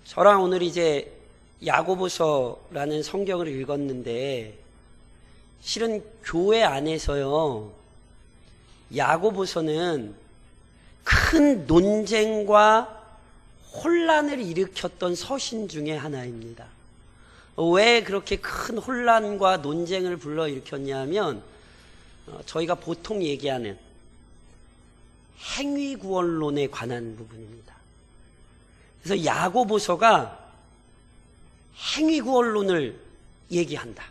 저랑 오늘 이제 야고보서라는 성경을 읽었는데 실은 교회 안에서요, 야고보서는 큰 논쟁과 혼란을 일으켰던 서신 중에 하나입니다. 왜 그렇게 큰 혼란과 논쟁을 불러일으켰냐면 저희가 보통 얘기하는 행위구원론에 관한 부분입니다. 그래서 야고보서가 행위구원론을 얘기한다,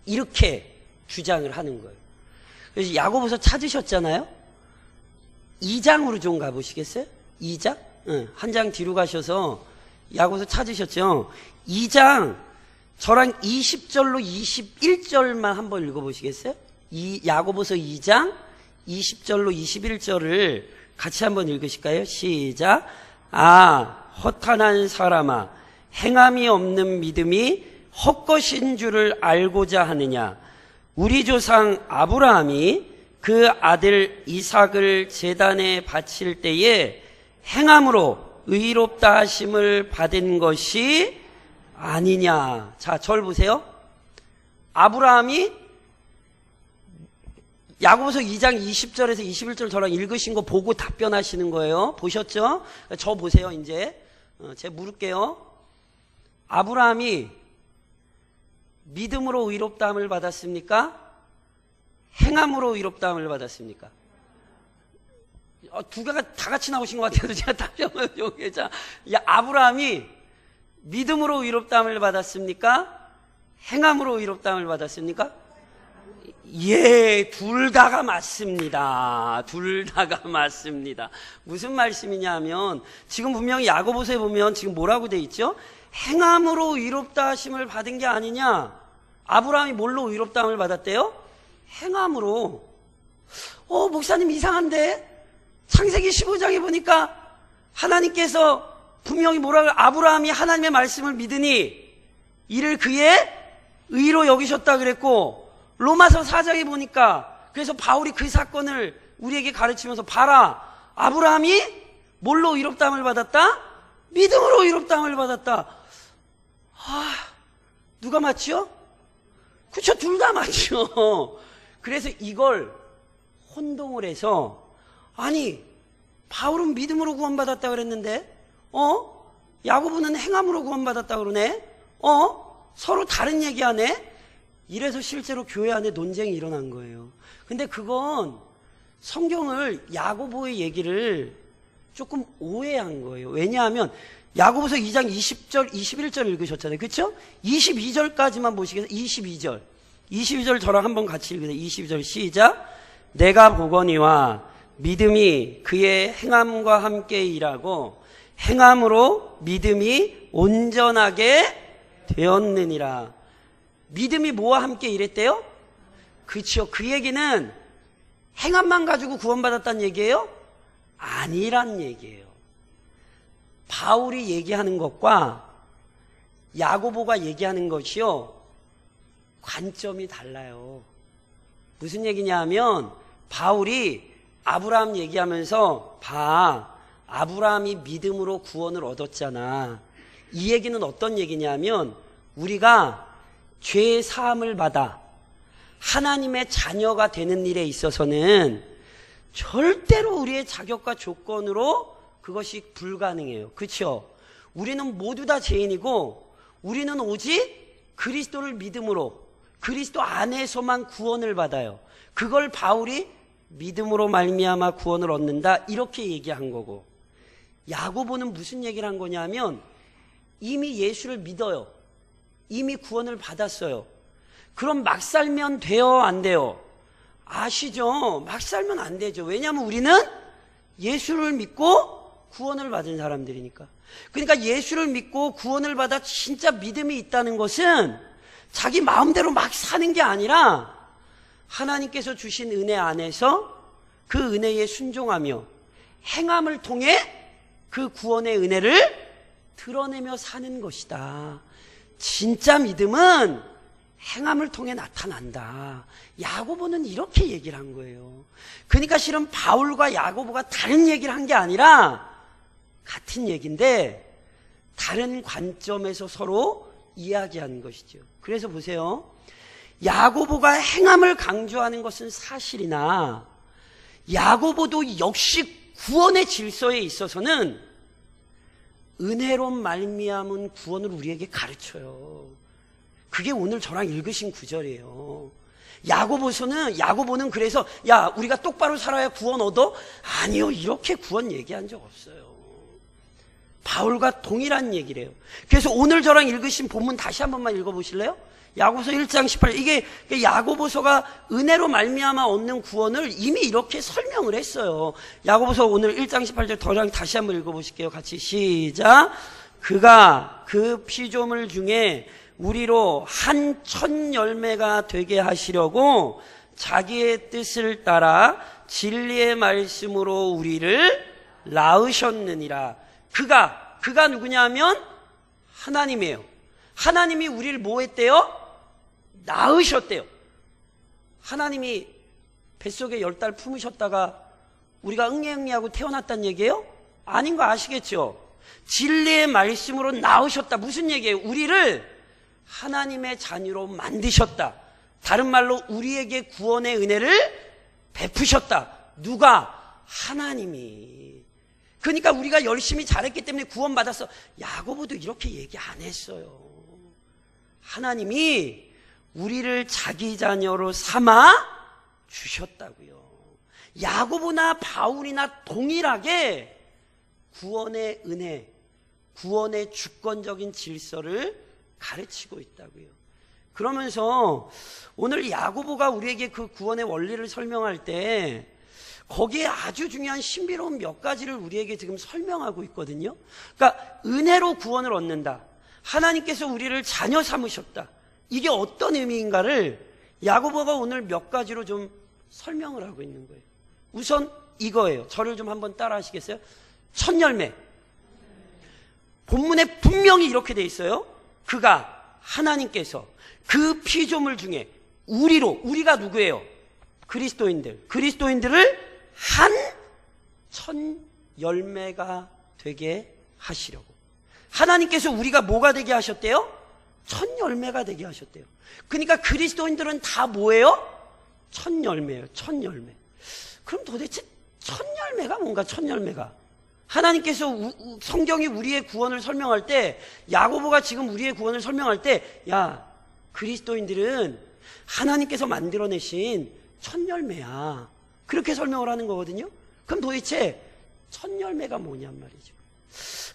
이렇게 주장을 하는 거예요. 그래서 야고보서 찾으셨잖아요. 2장으로 좀 가보시겠어요? 2장? 한 장 뒤로 가셔서 야고보서 찾으셨죠? 2장 저랑 20절로 21절만 한번 읽어보시겠어요? 야고보서 2장 20절로 21절을 같이 한번 읽으실까요? 시작. 허탄한 사람아, 행함이 없는 믿음이 헛것인 줄을 알고자 하느냐? 우리 조상 아브라함이 그 아들 이삭을 제단에 바칠 때에 행함으로 의롭다 하심을 받은 것이 아니냐? 자, 절 보세요. 아브라함이 야고보서 2장 20절에서 21절 저랑 읽으신 거 보고 답변하시는 거예요. 보셨죠? 저 보세요. 이제 제가 물을게요. 아브라함이 믿음으로 의롭다함을 받았습니까? 행함으로 의롭다함을 받았습니까? 두 개가 다 같이 나오신 것 같아요. 제가 답변을 요구해자. 아브라함이 믿음으로 의롭다함을 받았습니까? 행함으로 의롭다함을 받았습니까? 예, 둘 다가 맞습니다. 둘 다가 맞습니다. 무슨 말씀이냐면 지금 분명히 야고보서에 보면 지금 뭐라고 돼 있죠? 행함으로 의롭다 하심을 받은 게 아니냐? 아브라함이 뭘로 의롭다함을 받았대요? 행함으로. 목사님 이상한데? 창세기 15장에 보니까 하나님께서 분명히 뭐라고, 아브라함이 하나님의 말씀을 믿으니 이를 그의 의로 여기셨다 그랬고, 로마서 4장에 보니까 그래서 바울이 그 사건을 우리에게 가르치면서 봐라, 아브라함이 뭘로 의롭다함을 받았다? 믿음으로 의롭다함을 받았다. 누가 맞죠? 그쵸, 둘 다 맞죠. 그래서 이걸 혼동을 해서, 아니 바울은 믿음으로 구원받았다 그랬는데 야고보는 행함으로 구원받았다 그러네? 서로 다른 얘기하네? 이래서 실제로 교회 안에 논쟁이 일어난 거예요. 근데 그건 성경을, 야고보의 얘기를 조금 오해한 거예요. 왜냐하면 야고보서 2장 20절, 21절 읽으셨잖아요. 그렇죠? 22절까지만 보시겠어요? 22절 저랑 한번 같이 읽으세요. 22절 시작. 내가 보거니와 믿음이 그의 행함과 함께 일하고 행함으로 믿음이 온전하게 되었느니라. 믿음이 뭐와 함께 일했대요? 그렇죠. 그 얘기는 행함만 가지고 구원받았다는 얘기예요? 아니란 얘기예요. 바울이 얘기하는 것과 야고보가 얘기하는 것이요, 관점이 달라요. 무슨 얘기냐 하면 바울이 아브라함 얘기하면서 아브라함이 믿음으로 구원을 얻었잖아. 이 얘기는 어떤 얘기냐면 우리가 죄의 사함을 받아 하나님의 자녀가 되는 일에 있어서는 절대로 우리의 자격과 조건으로 그것이 불가능해요. 그렇죠? 우리는 모두 다 죄인이고 우리는 오직 그리스도를 믿음으로, 그리스도 안에서만 구원을 받아요. 그걸 바울이 믿음으로 말미암아 구원을 얻는다, 이렇게 얘기한 거고, 야고보는 무슨 얘기를 한 거냐면 이미 예수를 믿어요. 이미 구원을 받았어요. 그럼 막 살면 돼요, 안 돼요? 아시죠? 막 살면 안 되죠. 왜냐하면 우리는 예수를 믿고 구원을 받은 사람들이니까. 그러니까 예수를 믿고 구원을 받아 진짜 믿음이 있다는 것은 자기 마음대로 막 사는 게 아니라 하나님께서 주신 은혜 안에서 그 은혜에 순종하며 행함을 통해 그 구원의 은혜를 드러내며 사는 것이다. 진짜 믿음은 행함을 통해 나타난다. 야고보는 이렇게 얘기를 한 거예요. 그러니까 실은 바울과 야고보가 다른 얘기를 한 게 아니라 같은 얘기인데 다른 관점에서 서로 이야기하는 것이죠. 그래서 보세요. 야고보가 행함을 강조하는 것은 사실이나 야고보도 역시 구원의 질서에 있어서는 은혜로 말미암은 구원을 우리에게 가르쳐요. 그게 오늘 저랑 읽으신 구절이에요. 야고보는 그래서 야 우리가 똑바로 살아야 구원 얻어? 아니요, 이렇게 구원 얘기한 적 없어요. 바울과 동일한 얘기래요. 그래서 오늘 저랑 읽으신 본문 다시 한 번만 읽어보실래요? 야고보서 1장 18절. 이게 야고보서가 은혜로 말미암아 얻는 구원을 이미 이렇게 설명을 했어요. 야고보서 오늘 1장 18절 저랑 다시 한번 읽어보실게요. 같이 시작. 그가 그 피조물 중에 우리로 한 천 열매가 되게 하시려고 자기의 뜻을 따라 진리의 말씀으로 우리를 낳으셨느니라. 그가 누구냐면 하나님이에요. 하나님이 우리를 뭐 했대요? 낳으셨대요. 하나님이 뱃속에 10달 품으셨다가 우리가 응애응애하고 태어났다는 얘기예요? 아닌 거 아시겠죠? 진리의 말씀으로 낳으셨다. 무슨 얘기예요? 우리를 하나님의 자녀로 만드셨다. 다른 말로 우리에게 구원의 은혜를 베푸셨다. 누가? 하나님이. 그러니까 우리가 열심히 잘했기 때문에 구원받았어. 야고보도 이렇게 얘기 안 했어요. 하나님이 우리를 자기 자녀로 삼아 주셨다고요. 야고보나 바울이나 동일하게 구원의 은혜, 구원의 주권적인 질서를 가르치고 있다고요. 그러면서 오늘 야고보가 우리에게 그 구원의 원리를 설명할 때 거기에 아주 중요한 신비로운 몇 가지를 우리에게 지금 설명하고 있거든요. 그러니까 은혜로 구원을 얻는다. 하나님께서 우리를 자녀 삼으셨다. 이게 어떤 의미인가를 야고보가 오늘 몇 가지로 좀 설명을 하고 있는 거예요. 우선 이거예요. 저를 좀 한번 따라 하시겠어요? 첫 열매. 본문에 분명히 이렇게 돼 있어요. 그가 하나님께서 그 피조물 중에 우리가 누구예요? 그리스도인들을 한 천 열매가 되게 하시려고. 하나님께서 우리가 뭐가 되게 하셨대요? 천 열매가 되게 하셨대요. 그러니까 그리스도인들은 다 뭐예요? 천 열매예요. 천 열매. 그럼 도대체 천 열매가 뭔가? 천 열매가 하나님께서 성경이 우리의 구원을 설명할 때, 야고보가 지금 우리의 구원을 설명할 때, 야 그리스도인들은 하나님께서 만들어내신 천 열매야. 그렇게 설명을 하는 거거든요. 그럼 도대체 천 열매가 뭐냔 말이죠.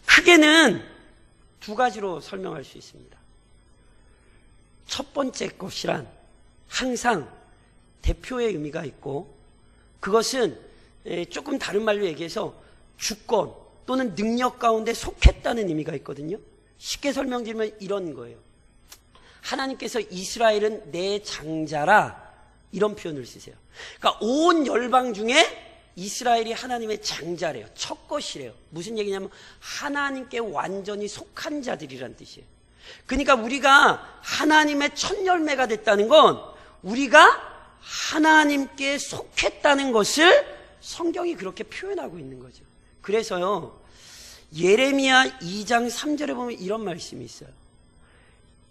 크게는 두 가지로 설명할 수 있습니다. 첫 번째 것이란 항상 대표의 의미가 있고, 그것은 조금 다른 말로 얘기해서 주권 또는 능력 가운데 속했다는 의미가 있거든요. 쉽게 설명드리면 이런 거예요. 하나님께서 이스라엘은 내 장자라, 이런 표현을 쓰세요. 그러니까 온 열방 중에 이스라엘이 하나님의 장자래요. 첫 것이래요. 무슨 얘기냐면 하나님께 완전히 속한 자들이란 뜻이에요. 그러니까 우리가 하나님의 첫 열매가 됐다는 건 우리가 하나님께 속했다는 것을 성경이 그렇게 표현하고 있는 거죠. 그래서요, 예레미야 2장 3절에 보면 이런 말씀이 있어요.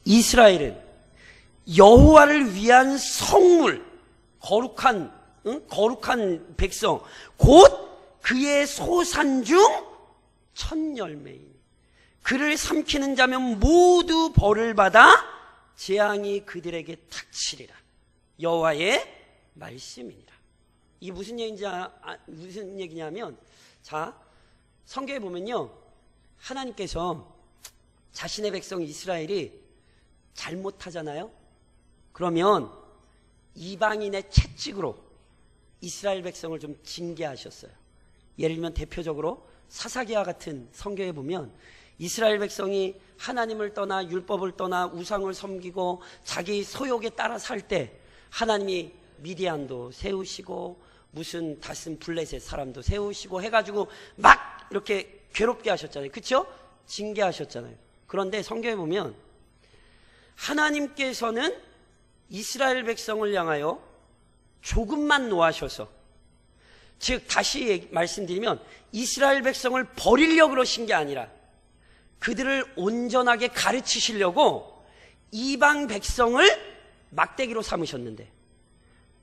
이스라엘은 여호와를 위한 성물, 거룩한 백성, 곧 그의 소산 중 첫 열매이니 그를 삼키는 자면 모두 벌을 받아 재앙이 그들에게 닥치리라. 여호와의 말씀이니라. 이게 무슨 얘기냐면, 자, 성경에 보면요, 하나님께서 자신의 백성 이스라엘이 잘못하잖아요. 그러면 이방인의 채찍으로 이스라엘 백성을 좀 징계하셨어요. 예를 들면 대표적으로 사사기와 같은 성경에 보면 이스라엘 백성이 하나님을 떠나 율법을 떠나 우상을 섬기고 자기 소욕에 따라 살 때 하나님이 미디안도 세우시고 무슨 다슨 블레셋 사람도 세우시고 해가지고 막 이렇게 괴롭게 하셨잖아요. 그렇죠? 징계하셨잖아요. 그런데 성경에 보면 하나님께서는 이스라엘 백성을 향하여 조금만 노하셔서, 즉 다시 말씀드리면 이스라엘 백성을 버리려고 그러신 게 아니라 그들을 온전하게 가르치시려고 이방 백성을 막대기로 삼으셨는데,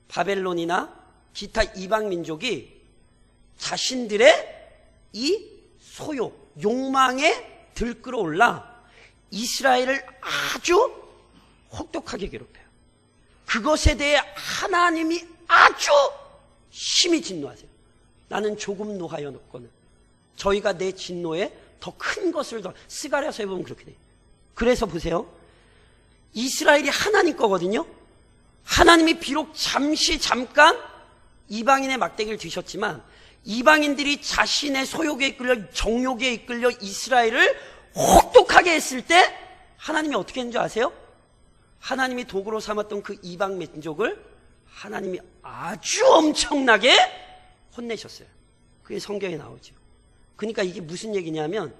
바벨론이나 기타 이방 민족이 자신들의 이 소욕, 욕망에 들끓어올라 이스라엘을 아주 혹독하게 괴롭혀요. 그것에 대해 하나님이 아주 심히 진노하세요. 나는 조금 노하여 놓고는 저희가 내 진노에 더 큰 것을 더, 스가랴서에 보면 그렇게 돼요. 그래서 보세요. 이스라엘이 하나님 거거든요. 하나님이 비록 잠깐 이방인의 막대기를 드셨지만 이방인들이 자신의 소욕에 이끌려 정욕에 이끌려 이스라엘을 혹독하게 했을 때 하나님이 어떻게 했는지 아세요? 하나님이 도구로 삼았던 그 이방 민족을 하나님이 아주 엄청나게 혼내셨어요. 그게 성경에 나오죠. 그러니까 이게 무슨 얘기냐면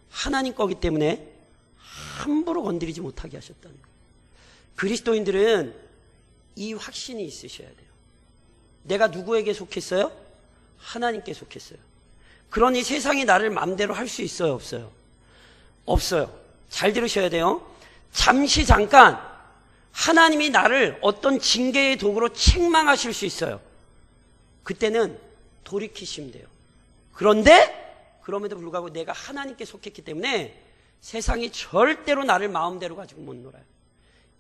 하나님 거기 때문에 함부로 건드리지 못하게 하셨다는 거예요. 그리스도인들은 이 확신이 있으셔야 돼요. 내가 누구에게 속했어요? 하나님께 속했어요. 그러니 세상이 나를 마음대로 할 수 있어요? 없어요? 없어요. 잘 들으셔야 돼요. 잠시 잠깐 하나님이 나를 어떤 징계의 도구로 책망하실 수 있어요. 그때는 돌이키시면 돼요. 그런데 그럼에도 불구하고 내가 하나님께 속했기 때문에 세상이 절대로 나를 마음대로 가지고 못 놀아요.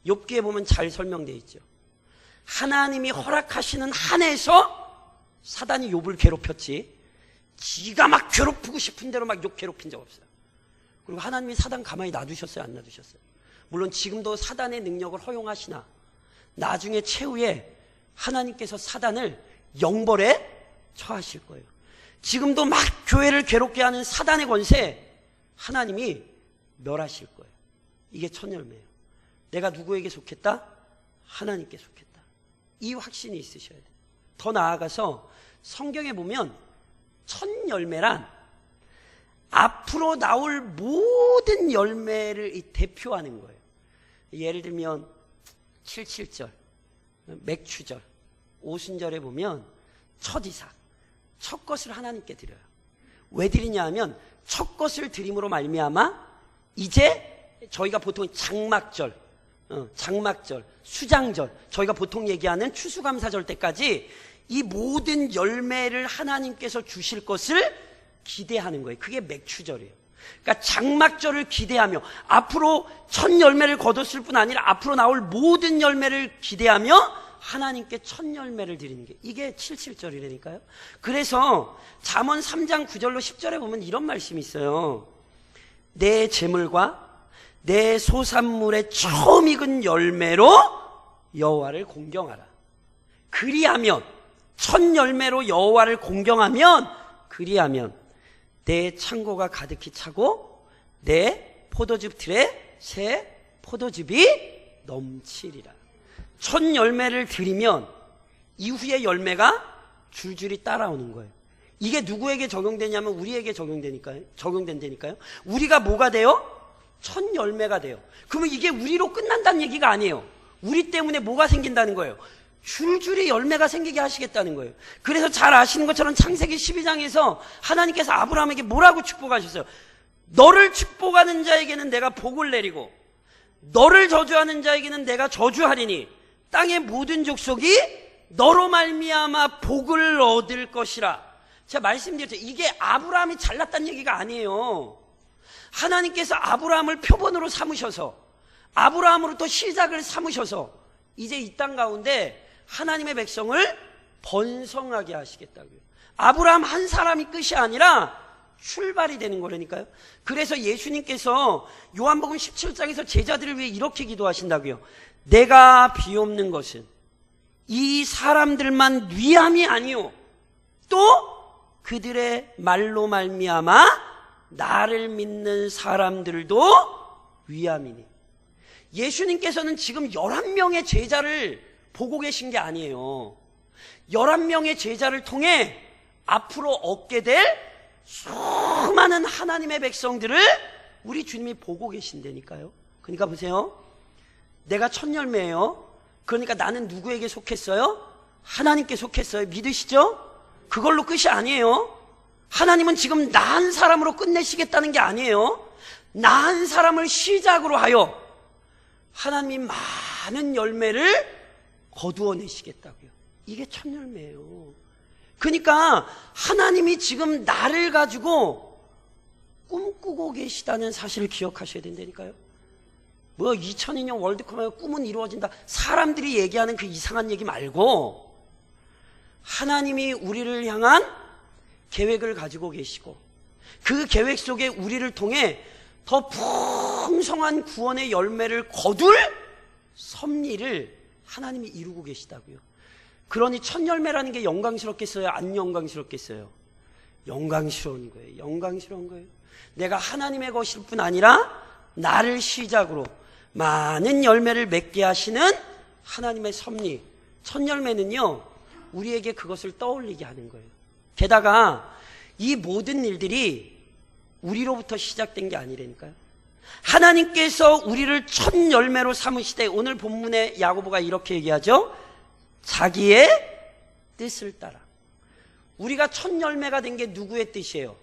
욥기에 보면 잘 설명되어 있죠. 하나님이 허락하시는 한에서 사단이 욥을 괴롭혔지 지가 막 괴롭히고 싶은 대로 막 욥 괴롭힌 적 없어요. 그리고 하나님이 사단 가만히 놔두셨어요? 안 놔두셨어요? 물론 지금도 사단의 능력을 허용하시나 나중에 최후에 하나님께서 사단을 영벌에 처하실 거예요. 지금도 막 교회를 괴롭게 하는 사단의 권세 하나님이 멸하실 거예요. 이게 첫 열매예요. 내가 누구에게 속했다? 하나님께 속했다. 이 확신이 있으셔야 돼요. 더 나아가서 성경에 보면 첫 열매란 앞으로 나올 모든 열매를 대표하는 거예요. 예를 들면 77절, 맥추절, 오순절에 보면 첫 이삭, 첫 것을 하나님께 드려요. 왜 드리냐 하면 첫 것을 드림으로 말미암아 이제 저희가 보통 장막절, 수장절, 저희가 보통 얘기하는 추수감사절 때까지 이 모든 열매를 하나님께서 주실 것을 기대하는 거예요. 그게 맥추절이에요. 그러니까 장막절을 기대하며 앞으로 첫 열매를 거뒀을 뿐 아니라 앞으로 나올 모든 열매를 기대하며 하나님께 첫 열매를 드리는 게 이게 77절이라니까요. 그래서 잠언 3장 9절로 10절에 보면 이런 말씀이 있어요. 내 재물과 내 소산물의 처음 익은 열매로 여호와를 공경하라. 그리하면 첫 열매로 여호와를 공경하면 그리하면 내 창고가 가득히 차고 내 포도즙 틀에 새 포도즙이 넘치리라. 첫 열매를 드리면 이후의 열매가 줄줄이 따라오는 거예요. 이게 누구에게 적용되냐면 우리에게 적용된다니까요. 우리가 뭐가 돼요? 첫 열매가 돼요. 그러면 이게 우리로 끝난다는 얘기가 아니에요. 우리 때문에 뭐가 생긴다는 거예요? 줄줄이 열매가 생기게 하시겠다는 거예요. 그래서 잘 아시는 것처럼 창세기 12장에서 하나님께서 아브라함에게 뭐라고 축복하셨어요? 너를 축복하는 자에게는 내가 복을 내리고 너를 저주하는 자에게는 내가 저주하리니 땅의 모든 족속이 너로 말미암아 복을 얻을 것이라. 제가 말씀드렸죠. 이게 아브라함이 잘났다는 얘기가 아니에요. 하나님께서 아브라함을 표본으로 삼으셔서 아브라함으로부터 시작을 삼으셔서 이제 이 땅 가운데 하나님의 백성을 번성하게 하시겠다고요. 아브라함 한 사람이 끝이 아니라 출발이 되는 거라니까요. 그래서 예수님께서 요한복음 17장에서 제자들을 위해 이렇게 기도하신다고요. 내가 비옵는 것은 이 사람들만 위함이 아니오 또 그들의 말로 말미암아 나를 믿는 사람들도 위함이니. 예수님께서는 지금 11명의 제자를 보고 계신 게 아니에요. 11명의 제자를 통해 앞으로 얻게 될 수많은 하나님의 백성들을 우리 주님이 보고 계신다니까요. 그러니까 보세요. 내가 첫 열매예요. 그러니까 나는 누구에게 속했어요? 하나님께 속했어요. 믿으시죠? 그걸로 끝이 아니에요. 하나님은 지금 나 한 사람으로 끝내시겠다는 게 아니에요. 나은 사람을 시작으로 하여 하나님이 많은 열매를 거두어내시겠다고요. 이게 첫 열매예요. 그러니까 하나님이 지금 나를 가지고 꿈꾸고 계시다는 사실을 기억하셔야 된다니까요. 뭐 2002년 월드컵에 꿈은 이루어진다, 사람들이 얘기하는 그 이상한 얘기 말고 하나님이 우리를 향한 계획을 가지고 계시고 그 계획 속에 우리를 통해 더 풍성한 구원의 열매를 거둘 섭리를 하나님이 이루고 계시다고요. 그러니 첫 열매라는 게 영광스럽겠어요? 안 영광스럽겠어요? 영광스러운 거예요. 영광스러운 거예요. 내가 하나님의 것일 뿐 아니라 나를 시작으로 많은 열매를 맺게 하시는 하나님의 섭리. 첫 열매는요, 우리에게 그것을 떠올리게 하는 거예요. 게다가 이 모든 일들이 우리로부터 시작된 게 아니라니까요. 하나님께서 우리를 첫 열매로 삼으시되, 오늘 본문에 야고보가 이렇게 얘기하죠. 자기의 뜻을 따라. 우리가 첫 열매가 된 게 누구의 뜻이에요?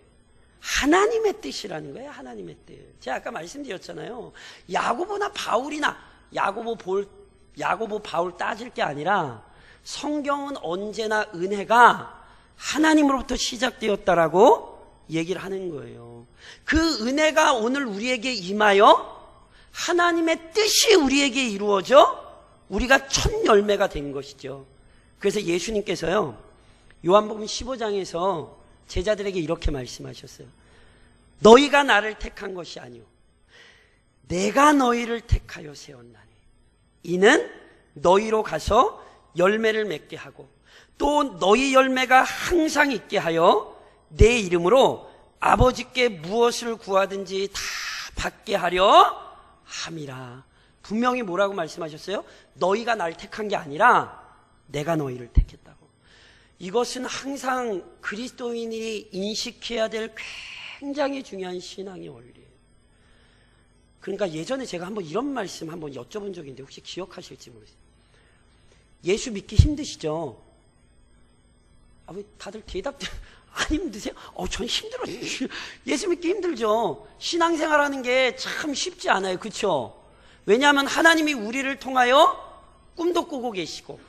하나님의 뜻이라는 거예요. 하나님의 뜻. 제가 아까 말씀드렸잖아요. 야고보나 바울이나 야고보 바울 따질 게 아니라 성경은 언제나 은혜가 하나님으로부터 시작되었다라고 얘기를 하는 거예요. 그 은혜가 오늘 우리에게 임하여 하나님의 뜻이 우리에게 이루어져 우리가 첫 열매가 된 것이죠. 그래서 예수님께서요, 요한복음 15장에서 제자들에게 이렇게 말씀하셨어요. 너희가 나를 택한 것이 아니오 내가 너희를 택하여 세웠나니 이는 너희로 가서 열매를 맺게 하고 또 너희 열매가 항상 있게 하여 내 이름으로 아버지께 무엇을 구하든지 다 받게 하려 함이라. 분명히 뭐라고 말씀하셨어요? 너희가 날 택한 게 아니라 내가 너희를 택했다고. 이것은 항상 그리스도인이 인식해야 될 굉장히 중요한 신앙의 원리예요. 그러니까 예전에 제가 한번 이런 말씀 한번 여쭤본 적이 있는데 혹시 기억하실지 모르겠어요. 예수 믿기 힘드시죠? 왜 다들 대답 안 힘드세요? 전 힘들어요. 예수 믿기 힘들죠. 신앙생활하는 게 참 쉽지 않아요. 그렇죠? 왜냐하면 하나님이 우리를 통하여 꿈도 꾸고 계시고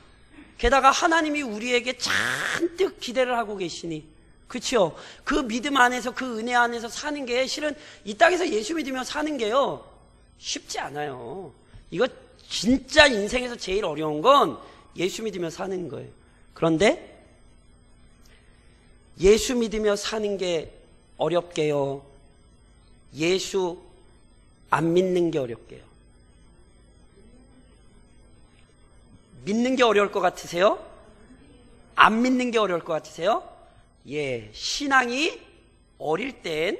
게다가 하나님이 우리에게 잔뜩 기대를 하고 계시니, 그렇죠? 그 믿음 안에서, 그 은혜 안에서 사는 게 실은 이 땅에서 예수 믿으며 사는 게요 쉽지 않아요. 이거 진짜 인생에서 제일 어려운 건 예수 믿으며 사는 거예요. 그런데 예수 믿으며 사는 게 어렵게요, 예수 안 믿는 게 어렵게요? 믿는 게 어려울 것 같으세요? 안 믿는 게 어려울 것 같으세요? 예, 신앙이 어릴 땐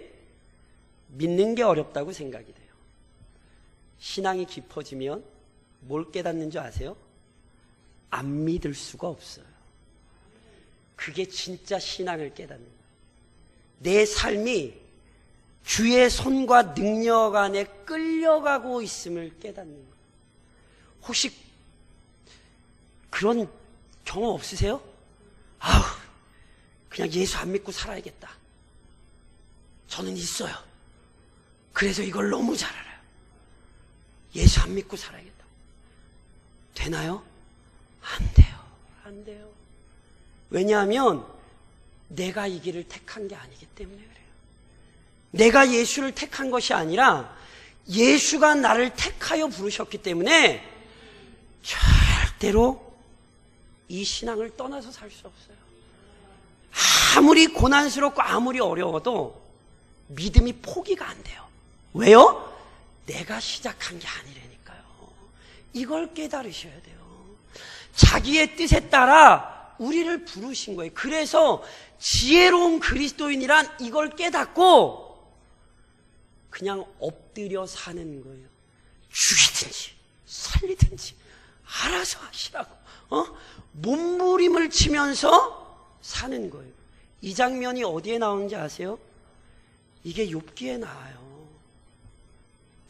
믿는 게 어렵다고 생각이 돼요. 신앙이 깊어지면 뭘 깨닫는 줄 아세요? 안 믿을 수가 없어요. 그게 진짜 신앙을 깨닫는 거예요. 내 삶이 주의 손과 능력 안에 끌려가고 있음을 깨닫는 거예요. 혹시 그런 경험 없으세요? 그냥 예수 안 믿고 살아야겠다. 저는 있어요. 그래서 이걸 너무 잘 알아요. 예수 안 믿고 살아야겠다. 되나요? 안 돼요. 안 돼요. 왜냐하면 내가 이 길을 택한 게 아니기 때문에 그래요. 내가 예수를 택한 것이 아니라 예수가 나를 택하여 부르셨기 때문에 절대로 이 신앙을 떠나서 살 수 없어요. 아무리 고난스럽고 아무리 어려워도 믿음이 포기가 안 돼요. 왜요? 내가 시작한 게 아니라니까요. 이걸 깨달으셔야 돼요. 자기의 뜻에 따라 우리를 부르신 거예요. 그래서 지혜로운 그리스도인이란 이걸 깨닫고 그냥 엎드려 사는 거예요. 죽이든지 살리든지 알아서 하시라고. 몸부림을 치면서 사는 거예요. 이 장면이 어디에 나오는지 아세요? 이게 욥기에 나와요.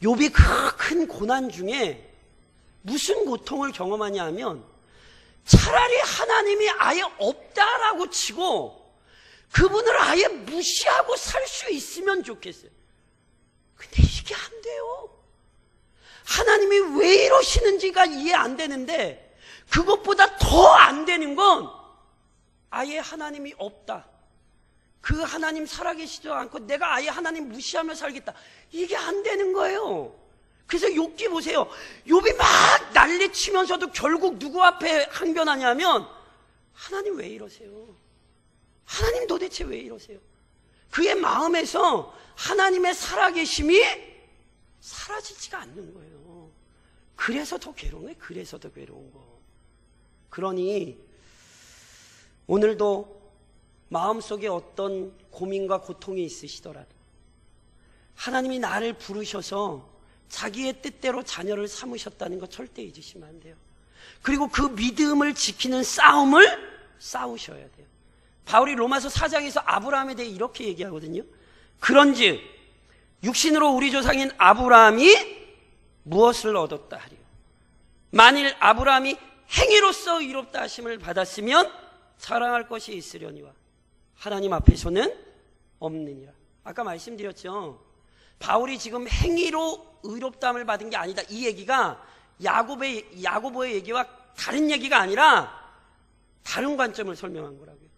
욥이 그 큰 고난 중에 무슨 고통을 경험하냐 하면 차라리 하나님이 아예 없다라고 치고 그분을 아예 무시하고 살 수 있으면 좋겠어요. 근데 이게 하나님이 왜 이러시는지가 이해 안 되는데, 그것보다 더 안 되는 건 아예 하나님이 없다. 그 하나님 살아계시지도 않고 내가 아예 하나님 무시하며 살겠다. 이게 안 되는 거예요. 그래서 욥기 보세요. 욥이 막 난리치면서도 결국 누구 앞에 항변하냐면, 하나님 왜 이러세요? 하나님 도대체 왜 이러세요? 그의 마음에서 하나님의 살아계심이 사라지지가 않는 거예요. 그래서 더 괴로운 거예요. 그래서 더 괴로운 거. 그러니 오늘도 마음속에 어떤 고민과 고통이 있으시더라도 하나님이 나를 부르셔서 자기의 뜻대로 자녀를 삼으셨다는 거 절대 잊으시면 안 돼요. 그리고 그 믿음을 지키는 싸움을 싸우셔야 돼요. 바울이 로마서 4장에서 아브라함에 대해 이렇게 얘기하거든요. 그런즉 육신으로 우리 조상인 아브라함이 무엇을 얻었다 하리요? 만일 아브라함이 행위로서 의롭다 하심을 받았으면 자랑할 것이 있으려니와 하나님 앞에서는 없느니라. 아까 말씀드렸죠. 바울이 지금 행위로 의롭다함을 받은 게 아니다. 이 얘기가 야고보의 얘기와 다른 얘기가 아니라 다른 관점을 설명한 거라고요.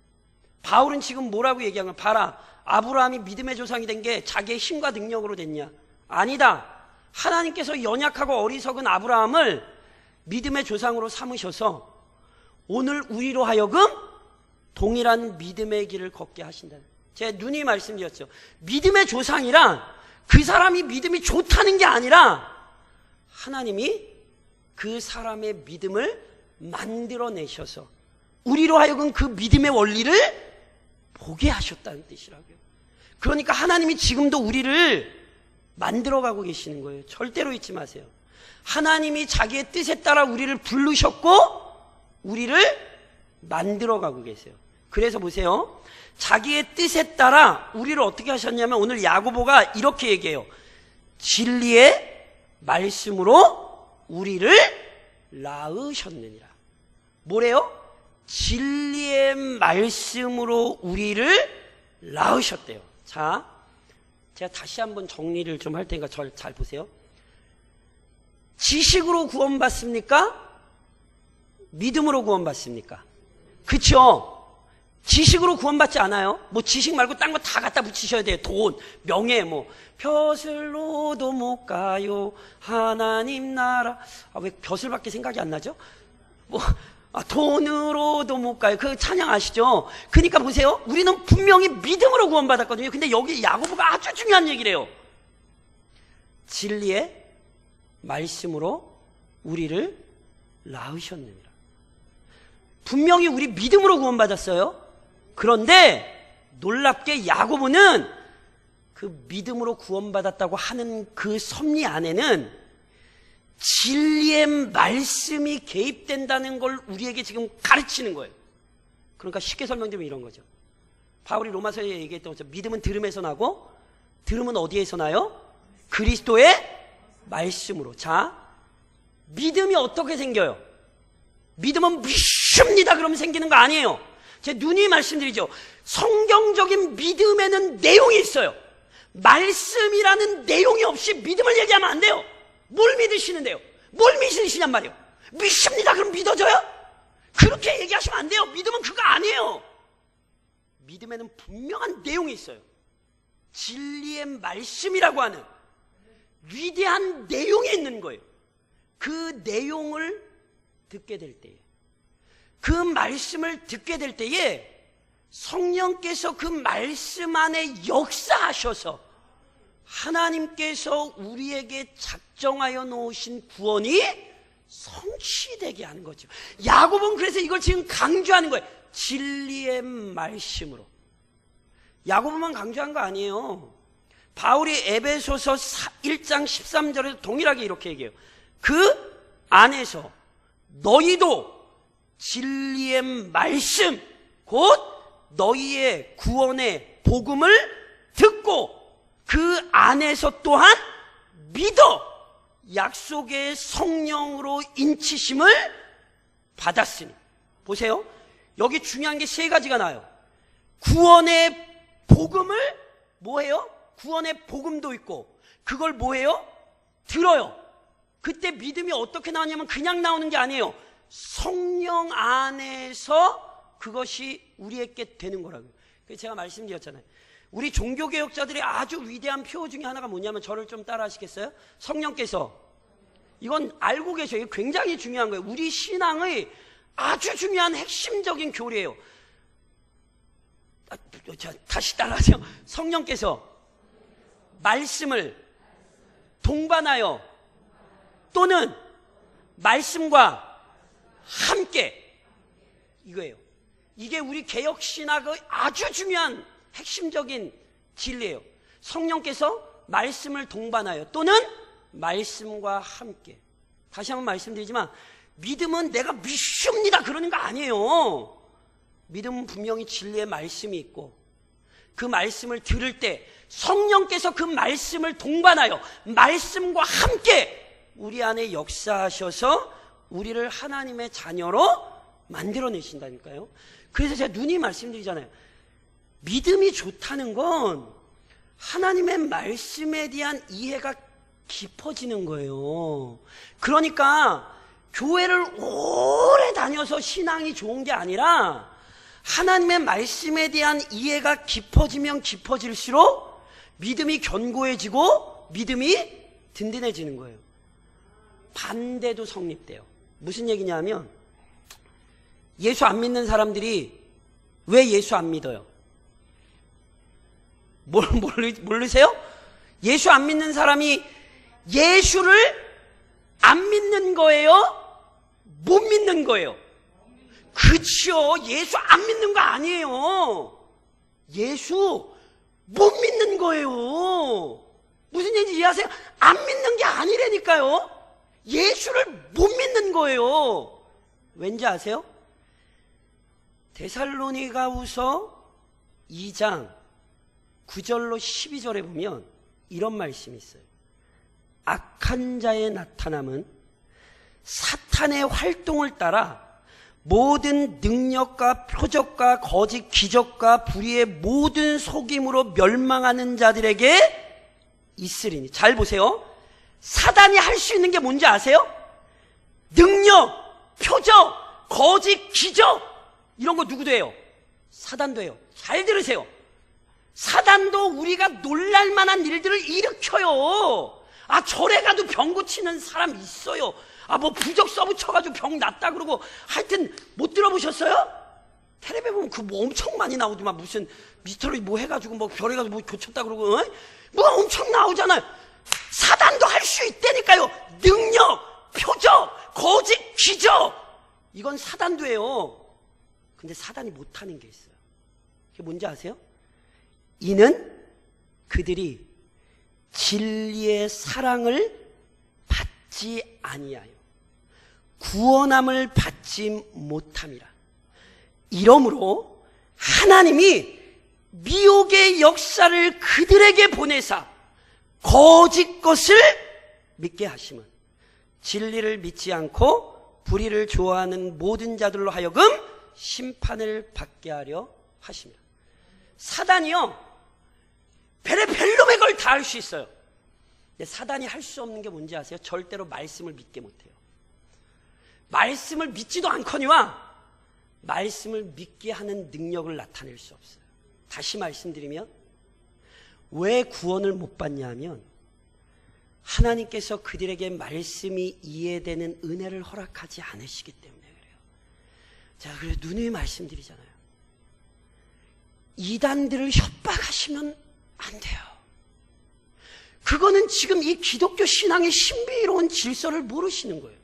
바울은 지금 뭐라고 얘기한 거야? 봐라, 아브라함이 믿음의 조상이 된 게 자기의 힘과 능력으로 됐냐? 아니다. 하나님께서 연약하고 어리석은 아브라함을 믿음의 조상으로 삼으셔서 오늘 우리로 하여금 동일한 믿음의 길을 걷게 하신다. 제가 누누이 말씀드렸죠. 믿음의 조상이란 그 사람이 믿음이 좋다는 게 아니라 하나님이 그 사람의 믿음을 만들어내셔서 우리로 하여금 그 믿음의 원리를 보게 하셨다는 뜻이라고요. 그러니까 하나님이 지금도 우리를 만들어가고 계시는 거예요. 절대로 잊지 마세요. 하나님이 자기의 뜻에 따라 우리를 부르셨고 우리를 만들어가고 계세요. 그래서 보세요. 자기의 뜻에 따라 우리를 어떻게 하셨냐면 오늘 야고보가 이렇게 얘기해요. 진리의 말씀으로 우리를 낳으셨느니라. 뭐래요? 진리의 말씀으로 우리를 낳으셨대요. 자, 제가 다시 한번 정리를 좀 할 테니까 잘 보세요. 지식으로 구원받습니까? 믿음으로 구원받습니까? 그쵸? 지식으로 구원받지 않아요. 뭐 지식 말고 딴 거 다 갖다 붙이셔야 돼요. 돈, 명예, 뭐 벼슬로도 못 가요 하나님 나라. 왜 벼슬밖에 생각이 안 나죠? 뭐 돈으로도 못 가요. 그 찬양 아시죠? 그러니까 보세요. 우리는 분명히 믿음으로 구원받았거든요. 근데 여기 야고보가 아주 중요한 얘기를 해요. 진리의 말씀으로 우리를 낳으셨느니라. 분명히 우리 믿음으로 구원받았어요. 그런데 놀랍게 야고보는 그 믿음으로 구원받았다고 하는 그 섭리 안에는 진리의 말씀이 개입된다는 걸 우리에게 지금 가르치는 거예요. 그러니까 쉽게 설명드리면 이런 거죠. 바울이 로마서에 얘기했던 것처럼 믿음은 들음에서 나고 들음은 어디에서 나요? 그리스도의 말씀으로. 자, 믿음이 어떻게 생겨요? 믿음은 믿습니다 그러면 생기는 거 아니에요. 제가 누누이 말씀드리죠. 성경적인 믿음에는 내용이 있어요. 말씀이라는 내용이 없이 믿음을 얘기하면 안 돼요. 뭘 믿으시는데요? 뭘 믿으시냔 말이에요. 믿습니다 그럼 믿어져요? 그렇게 얘기하시면 안 돼요. 믿음은 그거 아니에요. 믿음에는 분명한 내용이 있어요. 진리의 말씀이라고 하는 위대한 내용이 있는 거예요. 그 내용을 듣게 될 때에, 그 말씀을 듣게 될 때에 성령께서 그 말씀 안에 역사하셔서 하나님께서 우리에게 작정하여 놓으신 구원이 성취되게 하는 거죠. 야고보는 그래서 이걸 지금 강조하는 거예요. 진리의 말씀으로. 야고보만 강조한 거 아니에요. 바울이 에베소서 1장 13절에서 동일하게 이렇게 얘기해요. 그 안에서 너희도 진리의 말씀, 곧 너희의 구원의 복음을 듣고 그 안에서 또한 믿어 약속의 성령으로 인치심을 받았으니. 보세요. 여기 중요한 게 세 가지가 나와요. 구원의 복음을 뭐해요? 구원의 복음도 있고 그걸 뭐해요? 들어요. 그때 믿음이 어떻게 나오냐면 그냥 나오는 게 아니에요. 성령 안에서 그것이 우리에게 되는 거라고요. 그래서 제가 말씀드렸잖아요. 우리 종교개혁자들의 아주 위대한 표 중에 하나가 뭐냐면, 저를 좀 따라 하시겠어요? 성령께서, 이건 알고 계셔요. 이게 굉장히 중요한 거예요. 우리 신앙의 아주 중요한 핵심적인 교리예요. 다시 따라하세요. 성령께서 말씀을 동반하여 또는 말씀과 함께, 이거예요. 이게 우리 개혁신학의 아주 중요한 핵심적인 진리예요. 성령께서 말씀을 동반하여 또는 말씀과 함께. 다시 한번 말씀드리지만, 믿음은 내가 믿습니다 그러는 거 아니에요. 믿음은 분명히 진리의 말씀이 있고, 그 말씀을 들을 때 성령께서 그 말씀을 동반하여 말씀과 함께 우리 안에 역사하셔서 우리를 하나님의 자녀로 만들어내신다니까요. 그래서 제가 누누이 말씀드리잖아요. 믿음이 좋다는 건 하나님의 말씀에 대한 이해가 깊어지는 거예요. 그러니까 교회를 오래 다녀서 신앙이 좋은 게 아니라, 하나님의 말씀에 대한 이해가 깊어지면 깊어질수록 믿음이 견고해지고 믿음이 든든해지는 거예요. 반대도 성립돼요. 무슨 얘기냐면, 예수 안 믿는 사람들이 왜 예수 안 믿어요? 모르세요? 예수 안 믿는 사람이 예수를 안 믿는 거예요? 못 믿는 거예요? 그치요. 예수 안 믿는 거 아니에요. 예수 못 믿는 거예요. 무슨 얘기인지 이해하세요? 안 믿는 게 아니라니까요. 예수를 못 믿는 거예요. 왠지 아세요? 데살로니가후서 2장 9절로 12절에 보면 이런 말씀이 있어요. 악한 자의 나타남은 사탄의 활동을 따라 모든 능력과 표적과 거짓 기적과 불의의 모든 속임으로 멸망하는 자들에게 있으리니. 잘 보세요. 사단이 할 수 있는 게 뭔지 아세요? 능력, 표적, 거짓 기적, 이런 거 누구도 해요? 사단도 해요. 잘 들으세요. 사단도 우리가 놀랄만한 일들을 일으켜요. 아, 절에 가도 병 고치는 사람 있어요. 아, 뭐 부적 써붙여가지고 병 낫다 그러고. 하여튼 못 들어보셨어요? 텔레비에 보면 그 뭐 엄청 많이 나오지만, 무슨 미스터리 뭐 해가지고 뭐 별에 가서 뭐 고쳤다 그러고, 뭐 엄청 나오잖아요. 사단도 할 수 있다니까요. 능력, 표적, 거짓, 기적, 이건 사단도 해요. 근데 사단이 못하는 게 있어요. 그게 뭔지 아세요? 이는 그들이 진리의 사랑을 받지 아니하여 구원함을 받지 못함이라. 이러므로 하나님이 미혹의 역사를 그들에게 보내사 거짓 것을 믿게 하심은 진리를 믿지 않고 불의를 좋아하는 모든 자들로 하여금 심판을 받게 하려 하십니다. 사단이요, 벨놈의 걸 다 할 수 있어요. 근데 사단이 할 수 없는 게 뭔지 아세요? 절대로 말씀을 믿게 못해요. 말씀을 믿지도 않거니와 말씀을 믿게 하는 능력을 나타낼 수 없어요. 다시 말씀드리면, 왜 구원을 못 받냐 하면 하나님께서 그들에게 말씀이 이해되는 은혜를 허락하지 않으시기 때문에 그래요. 제가 그래서 누누이 말씀드리잖아요. 이단들을 협박하시면 안 돼요. 그거는 지금 이 기독교 신앙의 신비로운 질서를 모르시는 거예요.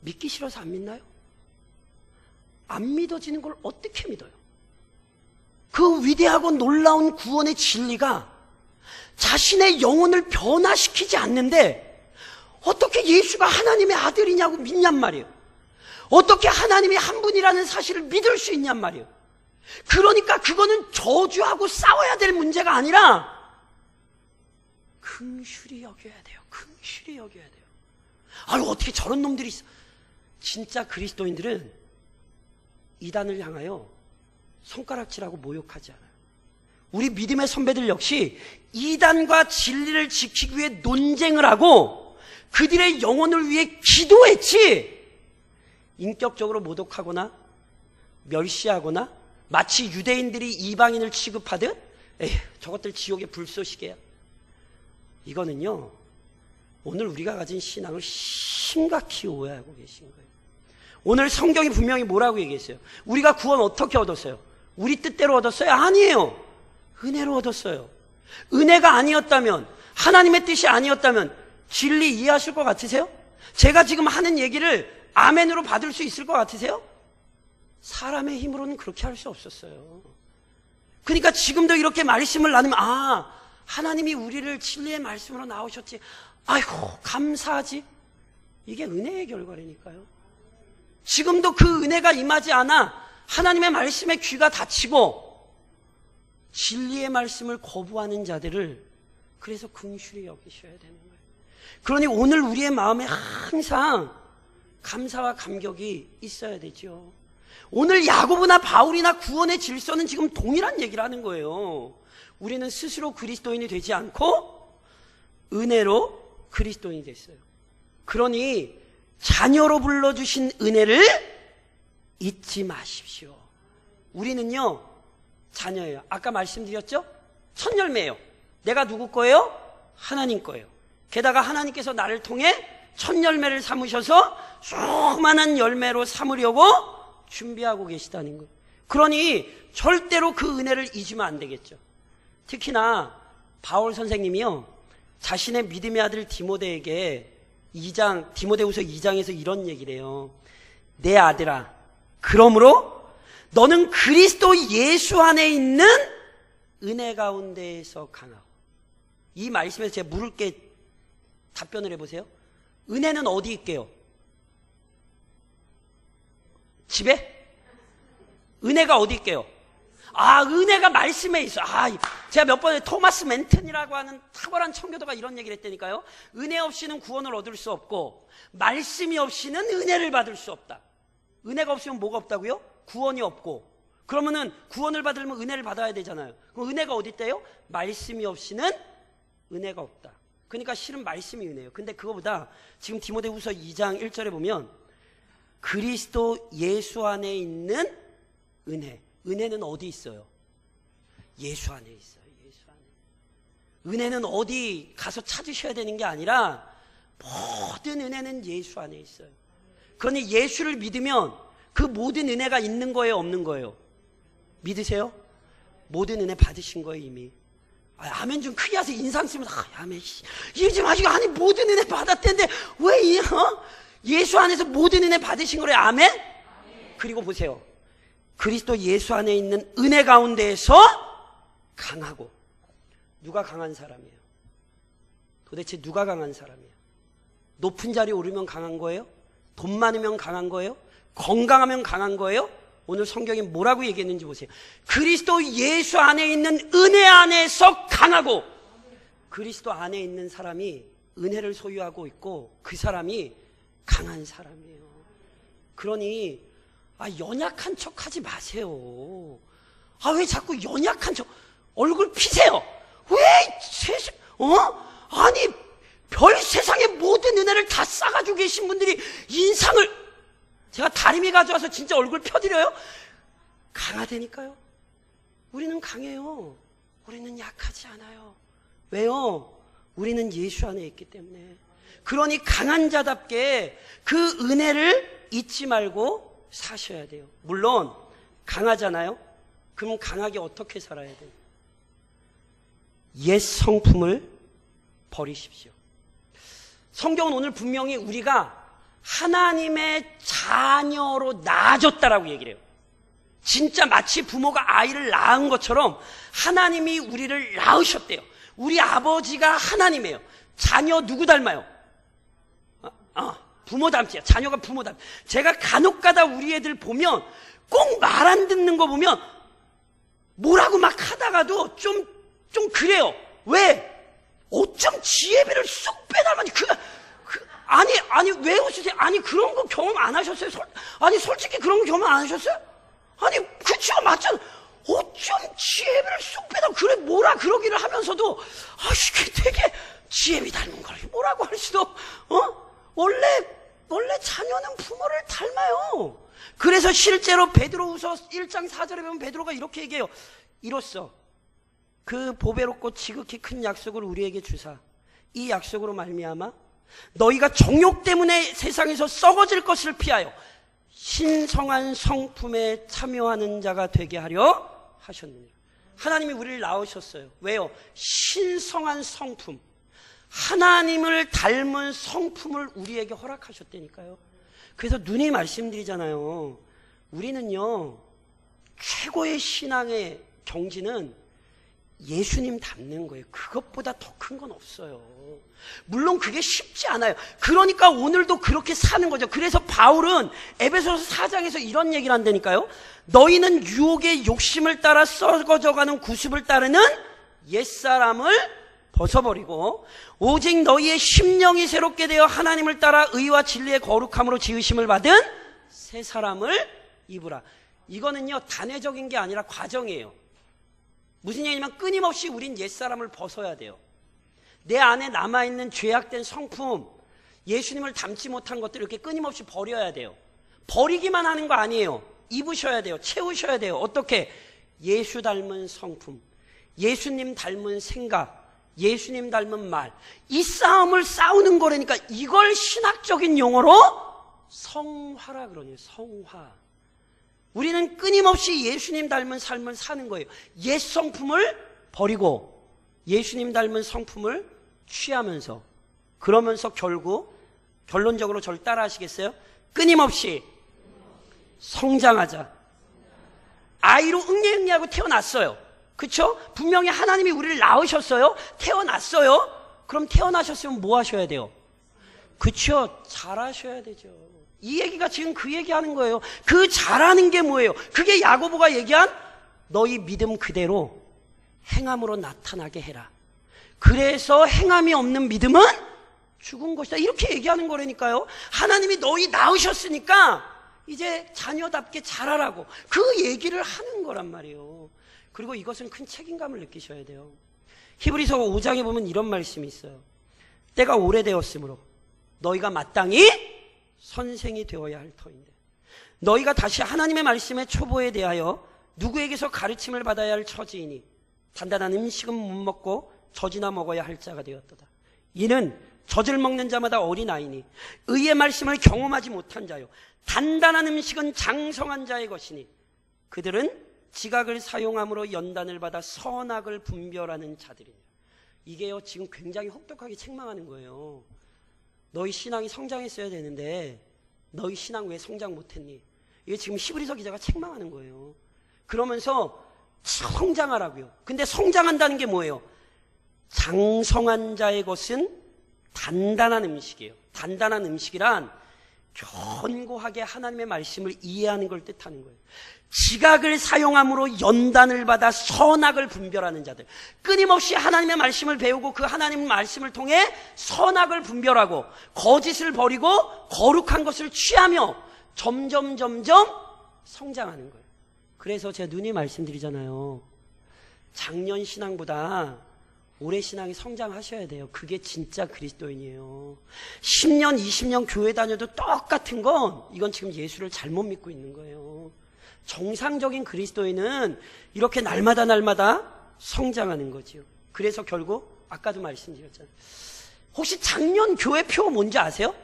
믿기 싫어서 안 믿나요? 안 믿어지는 걸 어떻게 믿어요? 그 위대하고 놀라운 구원의 진리가 자신의 영혼을 변화시키지 않는데 어떻게 예수가 하나님의 아들이냐고 믿냔 말이에요. 어떻게 하나님이 한 분이라는 사실을 믿을 수 있냔 말이에요. 그러니까 그거는 저주하고 싸워야 될 문제가 아니라 긍휼히 여겨야 돼요. 긍휼히 여겨야 돼요. 아유, 어떻게 저런 놈들이 있어. 진짜 그리스도인들은 이단을 향하여 손가락질하고 모욕하지 않아요. 우리 믿음의 선배들 역시 이단과 진리를 지키기 위해 논쟁을 하고 그들의 영혼을 위해 기도했지, 인격적으로 모독하거나 멸시하거나 마치 유대인들이 이방인을 취급하듯 에휴, 저것들 지옥의 불쏘시개야. 이거는요, 오늘 우리가 가진 신앙을 심각히 오해하고 계신 거예요. 오늘 성경이 분명히 뭐라고 얘기했어요? 우리가 구원 어떻게 얻었어요? 우리 뜻대로 얻었어요? 아니에요. 은혜로 얻었어요. 은혜가 아니었다면, 하나님의 뜻이 아니었다면 진리 이해하실 것 같으세요? 제가 지금 하는 얘기를 아멘으로 받을 수 있을 것 같으세요? 사람의 힘으로는 그렇게 할 수 없었어요. 그러니까 지금도 이렇게 말씀을 나누면, 아, 하나님이 우리를 진리의 말씀으로 나오셨지, 아이고 감사하지. 이게 은혜의 결과라니까요. 지금도 그 은혜가 임하지 않아 하나님의 말씀에 귀가 닫히고 진리의 말씀을 거부하는 자들을 그래서 긍휼히 여기셔야 되는 거예요. 그러니 오늘 우리의 마음에 항상 감사와 감격이 있어야 되죠. 오늘 야고보나 바울이나 구원의 질서는 지금 동일한 얘기를 하는 거예요. 우리는 스스로 그리스도인이 되지 않고 은혜로 그리스도인이 됐어요. 그러니 자녀로 불러주신 은혜를 잊지 마십시오. 우리는요, 자녀예요. 아까 말씀드렸죠? 첫 열매예요. 내가 누구 거예요? 하나님 거예요. 게다가 하나님께서 나를 통해 첫 열매를 삼으셔서 수많은 열매로 삼으려고 준비하고 계시다는 거예요. 그러니 절대로 그 은혜를 잊으면 안 되겠죠. 특히나 바울 선생님이요, 자신의 믿음의 아들 디모데에게 디모데후서 2장에서 이런 얘기를 해요. 내 아들아, 그러므로 너는 그리스도 예수 안에 있는 은혜 가운데에서 강하고. 이 말씀에서 제가 물을 게 답변을 해보세요. 은혜는 어디 있게요? 집에? 은혜가 어디 있게요? 아, 은혜가 말씀에 있어. 아, 제가 몇 번에 토마스 멘튼이라고 하는 탁월한 청교도가 이런 얘기를 했다니까요. 은혜 없이는 구원을 얻을 수 없고 말씀이 없이는 은혜를 받을 수 없다. 은혜가 없으면 뭐가 없다고요? 구원이 없고. 그러면은 구원을 받으려면 은혜를 받아야 되잖아요. 그럼 은혜가 어디 있대요? 말씀이 없이는 은혜가 없다. 그러니까 실은 말씀이 은혜예요. 근데 그거보다 지금 디모데후서 2장 1절에 보면 그리스도 예수 안에 있는 은혜. 은혜는 어디 있어요? 예수 안에 있어요. 예수 안에. 은혜는 어디 가서 찾으셔야 되는 게 아니라 모든 은혜는 예수 안에 있어요. 그러니 예수를 믿으면 그 모든 은혜가 있는 거예요, 없는 거예요? 믿으세요? 모든 은혜 받으신 거예요, 이미. 아멘 좀 크게 하세요. 인상 쓰면서 아멘. 이게 지금 아직 아니 모든 은혜 받았대는데 왜 예수 안에서 모든 은혜 받으신 거래요? 아멘? 그리고 보세요. 그리스도 예수 안에 있는 은혜 가운데에서 강하고. 누가 강한 사람이에요? 도대체 누가 강한 사람이에요? 높은 자리에 오르면 강한 거예요? 돈 많으면 강한 거예요? 건강하면 강한 거예요? 오늘 성경이 뭐라고 얘기했는지 보세요. 그리스도 예수 안에 있는 은혜 안에서 강하고. 그리스도 안에 있는 사람이 은혜를 소유하고 있고 그 사람이 강한 사람이에요. 그러니 연약한 척 하지 마세요. 왜 자꾸 연약한 척, 얼굴 피세요. 왜 아니 별 세상의 모든 은혜를 다 싸가지고 계신 분들이 인상을, 제가 다리미 가져와서 진짜 얼굴 펴드려요? 강하다니까요. 우리는 강해요. 우리는 약하지 않아요. 왜요? 우리는 예수 안에 있기 때문에. 그러니 강한 자답게 그 은혜를 잊지 말고 사셔야 돼요. 물론 강하잖아요. 그럼 강하게 어떻게 살아야 돼요? 옛 성품을 버리십시오. 성경은 오늘 분명히 우리가 하나님의 자녀로 낳아졌다라고 얘기를 해요. 진짜 마치 부모가 아이를 낳은 것처럼 하나님이 우리를 낳으셨대요. 우리 아버지가 하나님이에요. 자녀 누구 닮아요? 부모 닮지요. 자녀가 부모 닮. 제가 간혹가다 우리 애들 보면 꼭 말 안 듣는 거 보면 뭐라고 막 하다가도 좀 그래요. 왜? 어쩜 지혜비를 쏙 빼닮았니? 아니 왜 웃으세요? 아니 그런 거 경험 안 하셨어요? 솔직히 그런 거 경험 안 하셨어요? 아니 그쵸, 맞잖아. 어쩜 지혜비를 쏙 빼다 그래 뭐라 그러기를 하면서도 이게 되게 지혜비 닮은 걸 뭐라고 할 수도, 원래 자녀는 부모를 닮아요. 그래서 실제로 베드로후서 1장 4절에 보면 베드로가 이렇게 얘기해요. 이로써 그 보배롭고 지극히 큰 약속을 우리에게 주사 이 약속으로 말미암아 너희가 정욕 때문에 세상에서 썩어질 것을 피하여 신성한 성품에 참여하는 자가 되게 하려 하셨느니라. 하나님이 우리를 낳으셨어요. 왜요? 신성한 성품, 하나님을 닮은 성품을 우리에게 허락하셨다니까요. 그래서 누님 말씀드리잖아요. 우리는요, 최고의 신앙의 경지는 예수님 닮는 거예요. 그것보다 더 큰 건 없어요. 물론 그게 쉽지 않아요. 그러니까 오늘도 그렇게 사는 거죠. 그래서 바울은 에베소서 4장에서 이런 얘기를 한다니까요. 너희는 유혹의 욕심을 따라 썩어져가는 구습을 따르는 옛사람을 벗어버리고 오직 너희의 심령이 새롭게 되어 하나님을 따라 의와 진리의 거룩함으로 지으심을 받은 새 사람을 입으라. 이거는요, 단회적인 게 아니라 과정이에요. 무슨 얘기냐면 끊임없이 우린 옛사람을 벗어야 돼요. 내 안에 남아있는 죄악된 성품, 예수님을 닮지 못한 것들을 이렇게 끊임없이 버려야 돼요. 버리기만 하는 거 아니에요. 입으셔야 돼요. 채우셔야 돼요. 어떻게? 예수 닮은 성품, 예수님 닮은 생각, 예수님 닮은 말, 이 싸움을 싸우는 거라니까. 이걸 신학적인 용어로 성화라 그러네요. 성화. 우리는 끊임없이 예수님 닮은 삶을 사는 거예요. 옛 성품을 버리고 예수님 닮은 성품을 취하면서, 그러면서 결론적으로 저를 따라 하시겠어요? 끊임없이 성장하자. 아이로 응애응애하고 태어났어요. 그쵸? 분명히 하나님이 우리를 낳으셨어요. 태어났어요. 그럼 태어나셨으면 뭐 하셔야 돼요? 그쵸? 잘하셔야 되죠. 이 얘기가 지금 그 얘기하는 거예요. 그 잘하는 게 뭐예요? 그게 야고보가 얘기한 너희 믿음 그대로 행함으로 나타나게 해라. 그래서 행함이 없는 믿음은 죽은 것이다. 이렇게 얘기하는 거라니까요. 하나님이 너희 낳으셨으니까 이제 자녀답게 잘하라고 그 얘기를 하는 거란 말이에요. 그리고 이것은 큰 책임감을 느끼셔야 돼요. 히브리서 5장에 보면 이런 말씀이 있어요. 때가 오래되었으므로 너희가 마땅히 선생이 되어야 할 터인데 너희가 다시 하나님의 말씀의 초보에 대하여 누구에게서 가르침을 받아야 할 처지이니 단단한 음식은 못 먹고 젖이나 먹어야 할 자가 되었도다. 이는 젖을 먹는 자마다 어린아이니 의의 말씀을 경험하지 못한 자요 단단한 음식은 장성한 자의 것이니 그들은 지각을 사용함으로 연단을 받아 선악을 분별하는 자들이니. 이게요 지금 굉장히 혹독하게 책망하는 거예요. 너희 신앙이 성장했어야 되는데 너희 신앙 왜 성장 못했니? 이게 지금 히브리서 기자가 책망하는 거예요. 그러면서 성장하라고요. 근데 성장한다는 게 뭐예요? 장성한 자의 것은 단단한 음식이에요. 단단한 음식이란 견고하게 하나님의 말씀을 이해하는 걸 뜻하는 거예요. 지각을 사용함으로 연단을 받아 선악을 분별하는 자들. 끊임없이 하나님의 말씀을 배우고 그 하나님의 말씀을 통해 선악을 분별하고 거짓을 버리고 거룩한 것을 취하며 점점 성장하는 거예요. 그래서 제가 눈이 말씀드리잖아요. 작년 신앙보다 올해 신앙이 성장하셔야 돼요. 그게 진짜 그리스도인이에요. 10년, 20년 교회 다녀도 똑같은 건 이건 지금 예수를 잘못 믿고 있는 거예요. 정상적인 그리스도인은 이렇게 날마다 성장하는 거지요. 그래서 결국 아까도 말씀드렸잖아요. 혹시 작년 교회표 뭔지 아세요?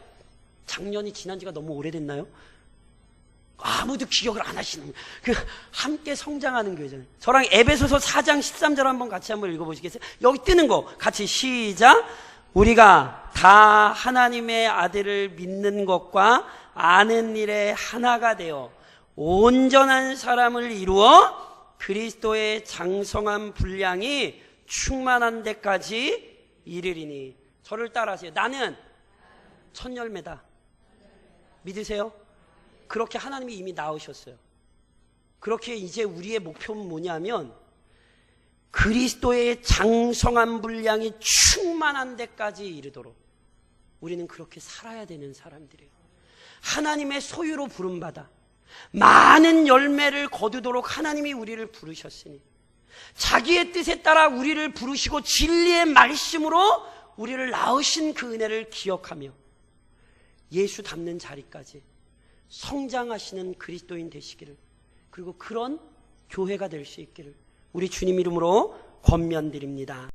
작년이 지난 지가 너무 오래됐나요? 아무도 기억을 안 하시는 거예요. 함께 성장하는 교회잖아요. 저랑 에베소서 4장 13절 한번 같이 한번 읽어보시겠어요? 여기 뜨는 거 같이 시작. 우리가 다 하나님의 아들을 믿는 것과 아는 일에 하나가 되어 온전한 사람을 이루어 그리스도의 장성한 분량이 충만한 데까지 이르리니. 저를 따라하세요. 나는 첫 열매다. 믿으세요? 그렇게 하나님이 이미 낳으셨어요. 그렇게 이제 우리의 목표는 뭐냐면 그리스도의 장성한 분량이 충만한 데까지 이르도록 우리는 그렇게 살아야 되는 사람들이에요. 하나님의 소유로 부름받아 많은 열매를 거두도록 하나님이 우리를 부르셨으니 자기의 뜻에 따라 우리를 부르시고 진리의 말씀으로 우리를 낳으신 그 은혜를 기억하며 예수 닮는 자리까지 성장하시는 그리스도인 되시기를, 그리고 그런 교회가 될 수 있기를 우리 주님 이름으로 권면드립니다.